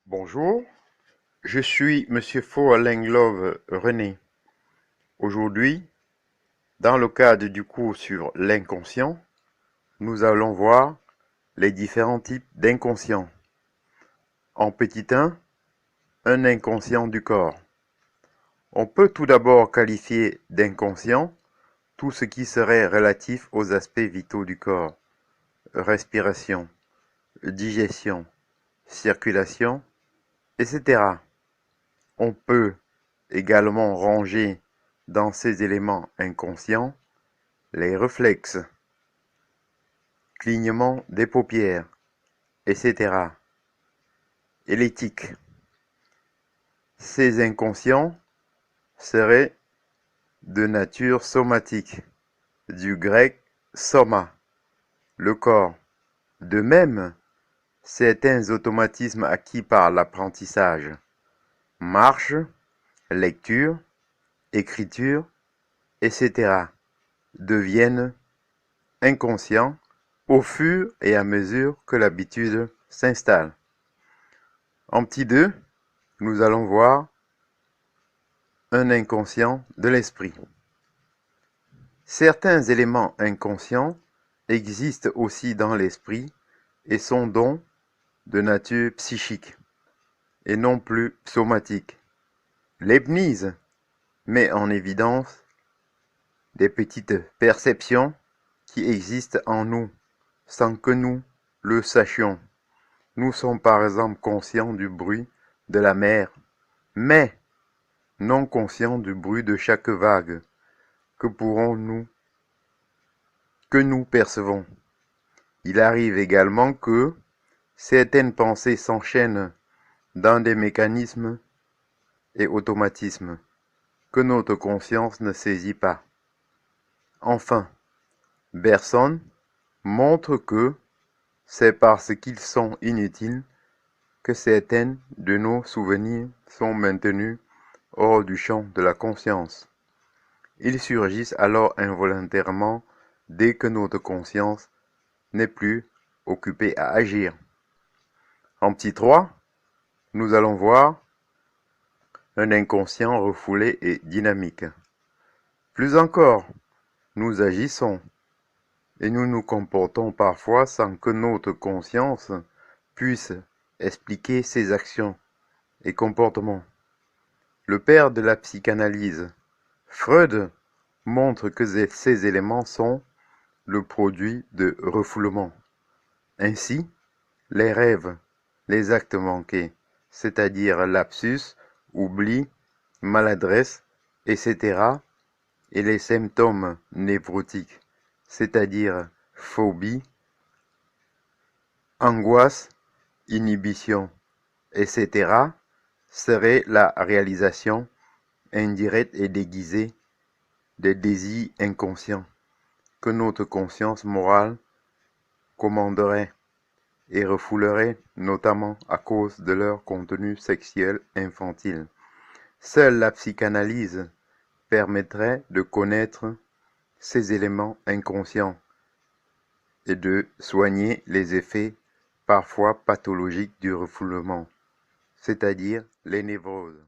Bonjour, je suis Monsieur Faux-Lenglove René. Aujourd'hui, dans le cadre du cours sur l'inconscient, nous allons voir les différents types d'inconscient. En petit 1, un inconscient du corps. On peut tout d'abord qualifier d'inconscient tout ce qui serait relatif aux aspects vitaux du corps: respiration, digestion, circulation, etc. On peut également ranger dans ces éléments inconscients les réflexes, clignement des paupières, etc. et l'éthique. Ces inconscients seraient de nature somatique, du grec soma, le corps. De même, certains automatismes acquis par l'apprentissage, marche, lecture, écriture, etc., deviennent inconscients au fur et à mesure que l'habitude s'installe. En petit 2, nous allons voir un inconscient de l'esprit. Certains éléments inconscients existent aussi dans l'esprit et sont donc de nature psychique et non plus somatique. Leibniz met en évidence des petites perceptions qui existent en nous sans que nous le sachions. Nous sommes par exemple conscients du bruit de la mer, mais non conscients du bruit de chaque vague que nous percevons. Il arrive également que certaines pensées s'enchaînent dans des mécanismes et automatismes que notre conscience ne saisit pas. Enfin, Bergson montre que c'est parce qu'ils sont inutiles que certains de nos souvenirs sont maintenus hors du champ de la conscience. Ils surgissent alors involontairement dès que notre conscience n'est plus occupée à agir. En petit 3, nous allons voir un inconscient refoulé et dynamique. Plus encore, nous agissons et nous nous comportons parfois sans que notre conscience puisse expliquer ses actions et comportements. Le père de la psychanalyse, Freud, montre que ces éléments sont le produit de refoulements. Ainsi, les rêves, les actes manqués, c'est-à-dire lapsus, oubli, maladresse, etc., et les symptômes névrotiques, c'est-à-dire phobie, angoisse, inhibition, etc., seraient la réalisation indirecte et déguisée des désirs inconscients que notre conscience morale commanderait et refoulerait, notamment à cause de leur contenu sexuel infantile. Seule la psychanalyse permettrait de connaître ces éléments inconscients et de soigner les effets parfois pathologiques du refoulement, c'est-à-dire les névroses.